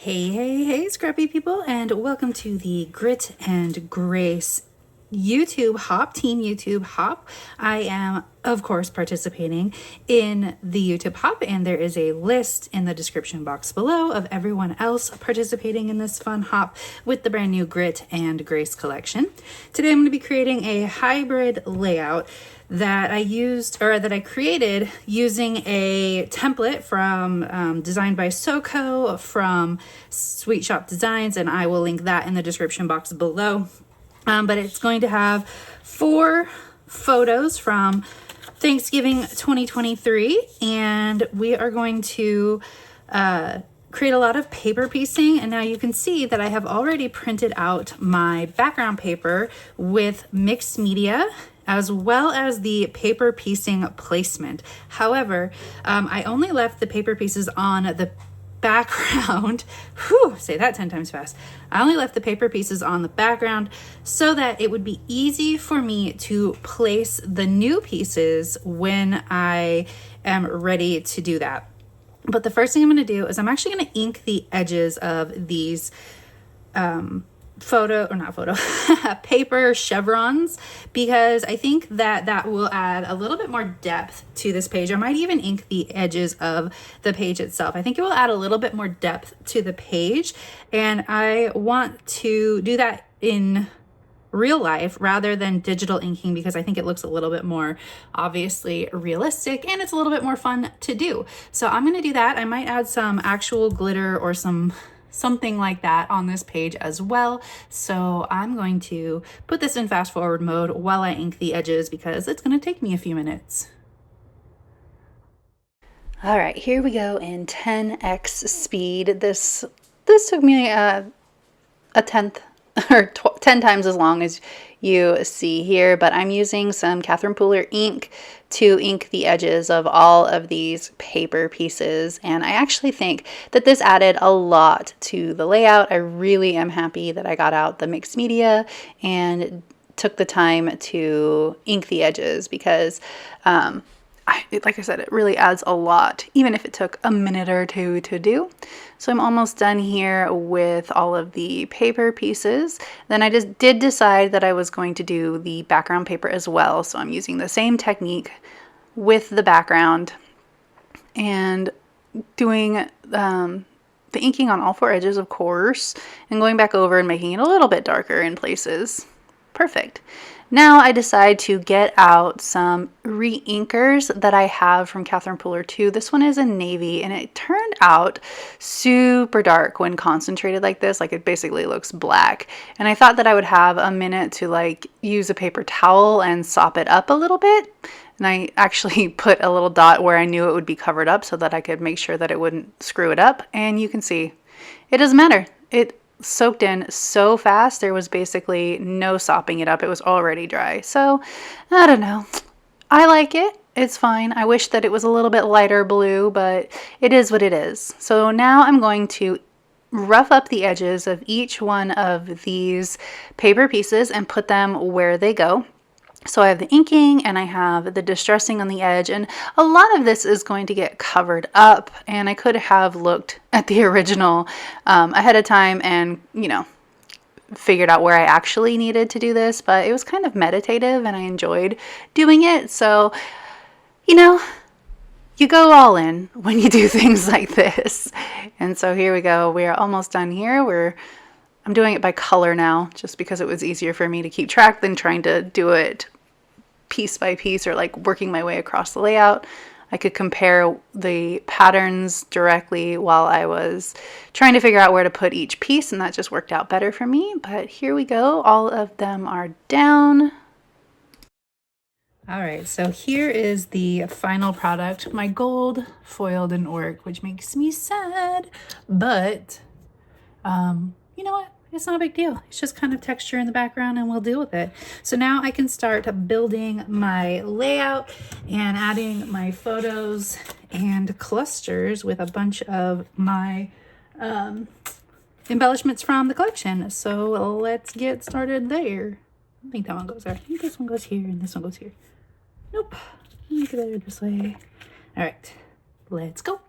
Hey, scrappy people, and welcome to the Grit and Grace YouTube hop, Team YouTube hop. I am, of course, participating in the YouTube hop, and there is a list in the description box below of everyone else participating in this fun hop with the brand new Grit and Grace collection. Today I'm going to be creating a hybrid layout that I created using a template from designed by Soko from Sweet Shop Designs, and I will link that in the description box below. But it's going to have 4 photos from Thanksgiving 2023, and we are going to create a lot of paper piecing. And now you can see that I have already printed out my background paper with mixed media as well as the paper piecing placement. However, I only left the paper pieces on the background. Say that 10 times fast. I only left the paper pieces on the background so that it would be easy for me to place the new pieces when I am ready to do that. But the first thing I'm going to do is I'm actually going to ink the edges of these paper chevrons, because I think that will add a little bit more depth to this page. I might even ink the edges of the page itself. I think it will add a little bit more depth to the page, and I want to do that in real life rather than digital inking, because I think it looks a little bit more obviously realistic and it's a little bit more fun to do. So I'm going to do that. I might add some actual glitter or something like that on this page as well. So I'm going to put this in fast forward mode while I ink the edges, because it's going to take me a few minutes. All right, here we go in 10x speed. This took me a tenth or 10 times as long as you see here, but I'm using some Catherine Pooler ink to ink the edges of all of these paper pieces, and I actually think that this added a lot to the layout. I really am happy that I got out the mixed media and took the time to ink the edges, because like I said, it really adds a lot, even if it took a minute or two to do. So I'm almost done here with all of the paper pieces. Then I just did decide that I was going to do the background paper as well. So I'm using the same technique with the background and doing the inking on all 4 edges, of course, and going back over and making it a little bit darker in places. Perfect. Now I decide to get out some re-inkers that I have from Catherine Pooler 2. This one is in navy, and it turned out super dark when concentrated like this. Like, it basically looks black. And I thought that I would have a minute to like use a paper towel and sop it up a little bit. And I actually put a little dot where I knew it would be covered up so that I could make sure that it wouldn't screw it up. And you can see it doesn't matter. It soaked in so fast. There was basically no sopping it up. It was already dry. So I don't know. I like it. It's fine. I wish that it was a little bit lighter blue, but it is what it is. So now I'm going to rough up the edges of each one of these paper pieces and put them where they go. So I have the inking and I have the distressing on the edge, and a lot of this is going to get covered up, and I could have looked at the original ahead of time and, figured out where I actually needed to do this, but it was kind of meditative and I enjoyed doing it. So, you go all in when you do things like this. And so here we go. We are almost done here. I'm doing it by color now, just because it was easier for me to keep track than trying to do it piece by piece or like working my way across the layout. I could compare the patterns directly while I was trying to figure out where to put each piece, and that just worked out better for me. But here we go. All of them are down. All right, so here is the final product. My gold foil didn't work, which makes me sad, but you know what? It's not a big deal. It's just kind of texture in the background and we'll deal with it. So now I can start building my layout and adding my photos and clusters with a bunch of my embellishments from the collection. So let's get started there. I think that one goes there. I think this one goes here and this one goes here. Nope. Let me get it this way. All right, let's go.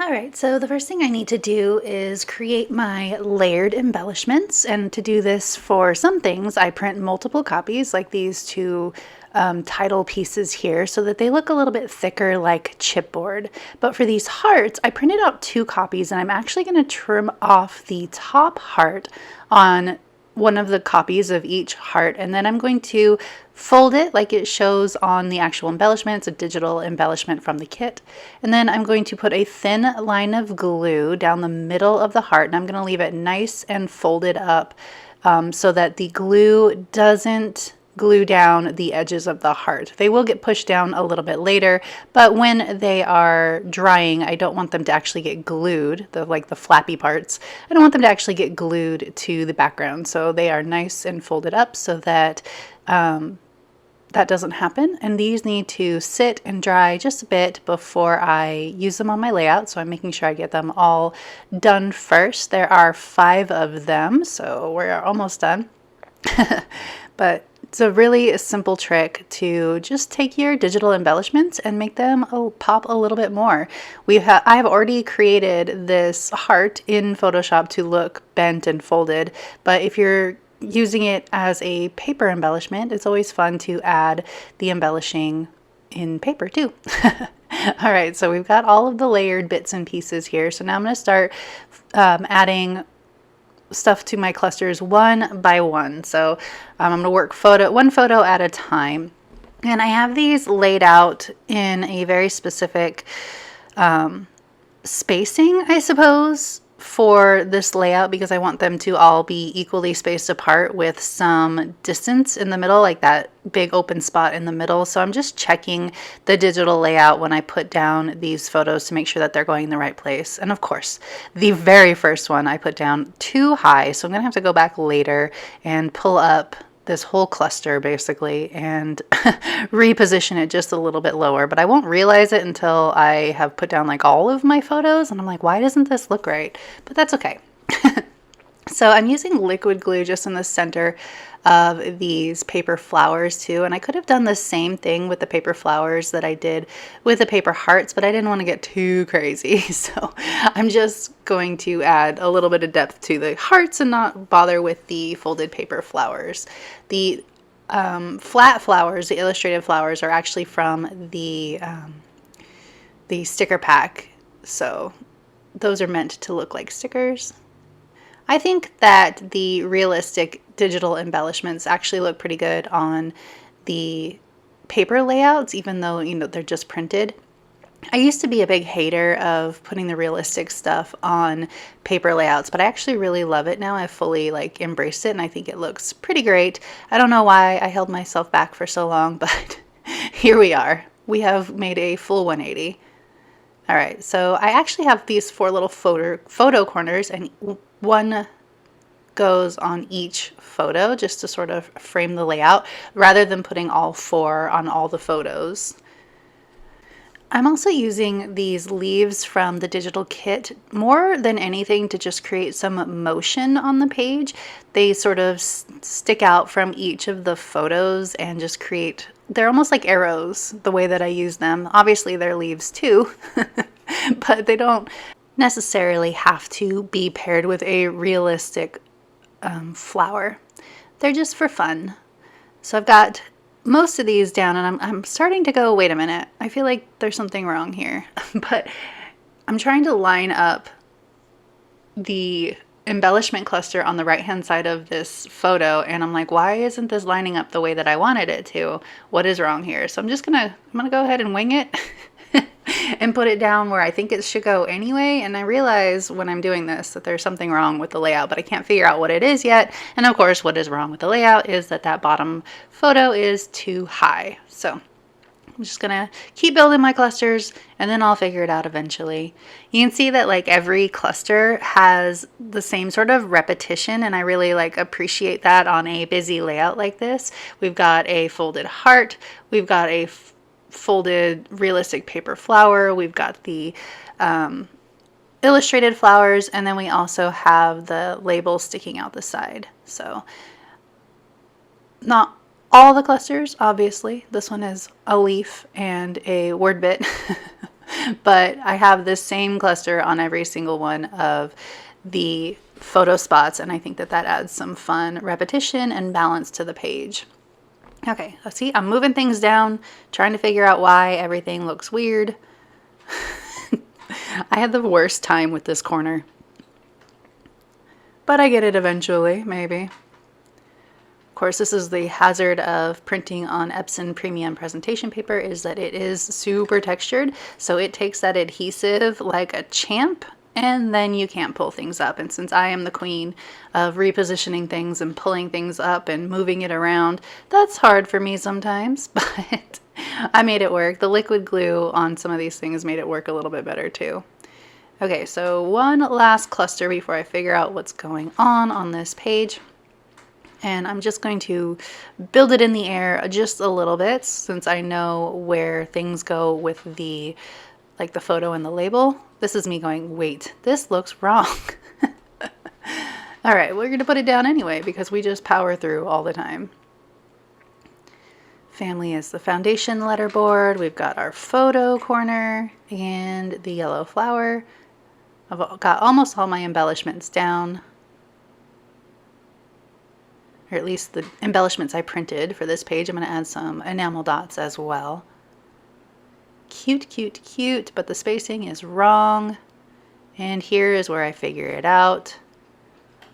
All right, so the first thing I need to do is create my layered embellishments. And to do this for some things, I print multiple copies like these two title pieces here so that they look a little bit thicker like chipboard. But for these hearts, I printed out 2 copies and I'm actually going to trim off the top heart on one of the copies of each heart, and then I'm going to fold it like it shows on the actual embellishment. It's a digital embellishment from the kit. And then I'm going to put a thin line of glue down the middle of the heart, and I'm going to leave it nice and folded up so that the glue doesn't glue down the edges of the heart. They will get pushed down a little bit later, but when they are drying, I don't want them to actually get glued, like the flappy parts. I don't want them to actually get glued to the background. So they are nice and folded up so that that doesn't happen. And these need to sit and dry just a bit before I use them on my layout. So I'm making sure I get them all done first. There are 5 of them, so we're almost done. But it's a really simple trick to just take your digital embellishments and make them pop a little bit more. I have already created this heart in Photoshop to look bent and folded, but if you're using it as a paper embellishment, it's always fun to add the embellishing in paper too. All right, so we've got all of the layered bits and pieces here. So now I'm going to start adding stuff to my clusters one by one. So I'm going to work one photo at a time. And I have these laid out in a very specific spacing, I suppose, for this layout because I want them to all be equally spaced apart with some distance in the middle, like that big open spot in the middle. So I'm just checking the digital layout when I put down these photos to make sure that they're going in the right place. And of course, the very first one I put down too high, so I'm gonna have to go back later and pull up this whole cluster basically and reposition it just a little bit lower, but I won't realize it until I have put down like all of my photos and I'm like, why doesn't this look right? But that's okay. So I'm using liquid glue just in the center of these paper flowers too, and I could have done the same thing with the paper flowers that I did with the paper hearts, but I didn't want to get too crazy, so I'm just going to add a little bit of depth to the hearts and not bother with the folded paper flowers. The flat flowers, the illustrated flowers, are actually from the sticker pack, so those are meant to look like stickers. I think that the realistic digital embellishments actually look pretty good on the paper layouts, even though, you know, they're just printed. I used to be a big hater of putting the realistic stuff on paper layouts, but I actually really love it now. I've fully like embraced it and I think it looks pretty great. I don't know why I held myself back for so long, but here we are. We have made a full 180. All right, so I actually have these 4 little photo corners, and one goes on each photo just to sort of frame the layout rather than putting all 4 on all the photos. I'm also using these leaves from the digital kit more than anything to just create some motion on the page. They sort of stick out from each of the photos and just they're almost like arrows the way that I use them. Obviously they're leaves too, but they don't necessarily have to be paired with a realistic flower. They're just for fun. So I've got most of these down and I'm starting to go, wait a minute, I feel like there's something wrong here. But I'm trying to line up the embellishment cluster on the right hand side of this photo and I'm like, why isn't this lining up the way that I wanted it to? What is wrong here? So I'm gonna go ahead and wing it and put it down where I think it should go anyway. And I realize when I'm doing this that there's something wrong with the layout, but I can't figure out what it is yet. And of course, what is wrong with the layout is that bottom photo is too high. So I'm just gonna keep building my clusters and then I'll figure it out eventually. You can see that like every cluster has the same sort of repetition, and I really like appreciate that on a busy layout like this. We've got a folded heart, we've got a folded realistic paper flower, we've got the illustrated flowers, and then we also have the label sticking out the side. So not all the clusters, obviously. This one is a leaf and a word bit, But I have this same cluster on every single one of the photo spots, and I think that that adds some fun repetition and balance to the page. Okay, let's see, I'm moving things down, trying to figure out why everything looks weird. I had the worst time with this corner, but I get it eventually, maybe. Of course, this is the hazard of printing on Epson premium presentation paper, is that it is super textured, so it takes that adhesive like a champ, and then you can't pull things up. And since I am the queen of repositioning things and pulling things up and moving it around, that's hard for me sometimes, but I made it work. The liquid glue on some of these things made it work a little bit better too. Okay, so one last cluster before I figure out what's going on this page. And I'm just going to build it in the air just a little bit, since I know where things go with the photo and the label. This is me going, wait, this looks wrong. All right, we're going to put it down anyway because we just power through all the time. Family is the foundation letterboard. We've got our photo corner and the yellow flower. I've got almost all my embellishments down, or at least the embellishments I printed for this page. I'm going to add some enamel dots as well. Cute, cute, cute, but the spacing is wrong. And here is where I figure it out.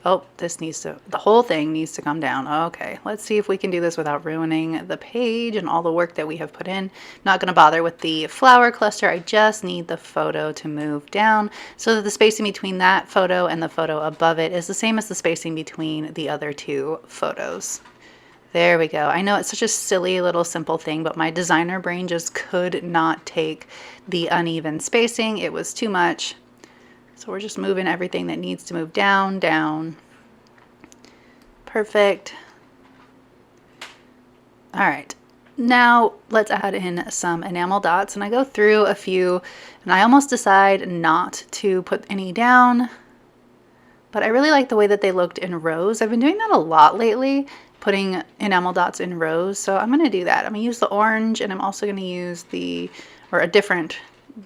Oh, the whole thing needs to come down. Okay, let's see if we can do this without ruining the page and all the work that we have put in. Not going to bother with the flower cluster. I just need the photo to move down so that the spacing between that photo and the photo above it is the same as the spacing between the other two photos. There we go. I know it's such a silly little simple thing, but my designer brain just could not take the uneven spacing. It was too much. So we're just moving everything that needs to move down, down. Perfect. All right, now let's add in some enamel dots. And I go through a few, and I almost decide not to put any down, but I really like the way that they looked in rows. I've been doing that a lot lately, putting enamel dots in rows. So I'm gonna do that. I'm gonna use the orange, and I'm also gonna use a different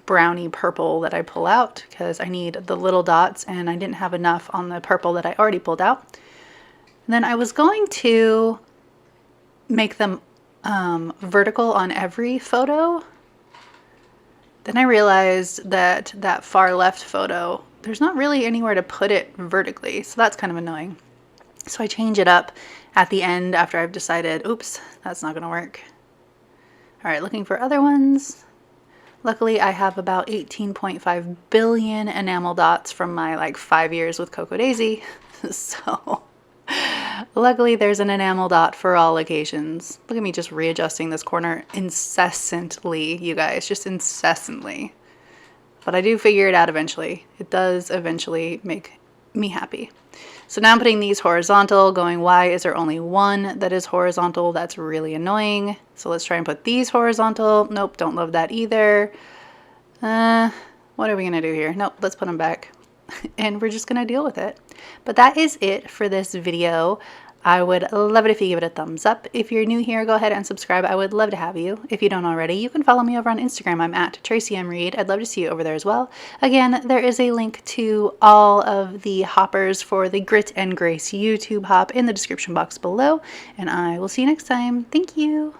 brownie purple that I pull out because I need the little dots, and I didn't have enough on the purple that I already pulled out. And then I was going to make them vertical on every photo. Then I realized that that far left photo, there's not really anywhere to put it vertically, so that's kind of annoying. So I change it up at the end after I've decided, oops, that's not gonna work. All right, looking for other ones. Luckily, I have about 18.5 billion enamel dots from my 5 years with Cocoa Daisy. So luckily there's an enamel dot for all occasions. Look at me just readjusting this corner incessantly, you guys, just incessantly. But I do figure it out eventually. It does eventually make me happy. So now I'm putting these horizontal, going, why is there only one that is horizontal? That's really annoying. So let's try and put these horizontal. Nope, don't love that either. What are we gonna do here? Nope, let's put them back. And we're just gonna deal with it. But that is it for this video. I would love it if you give it a thumbs up. If you're new here, go ahead and subscribe. I would love to have you. If you don't already, you can follow me over on Instagram. I'm at Traci M. Reed. I'd love to see you over there as well. Again, there is a link to all of the hoppers for the Grit and Grace YouTube hop in the description box below. And I will see you next time. Thank you.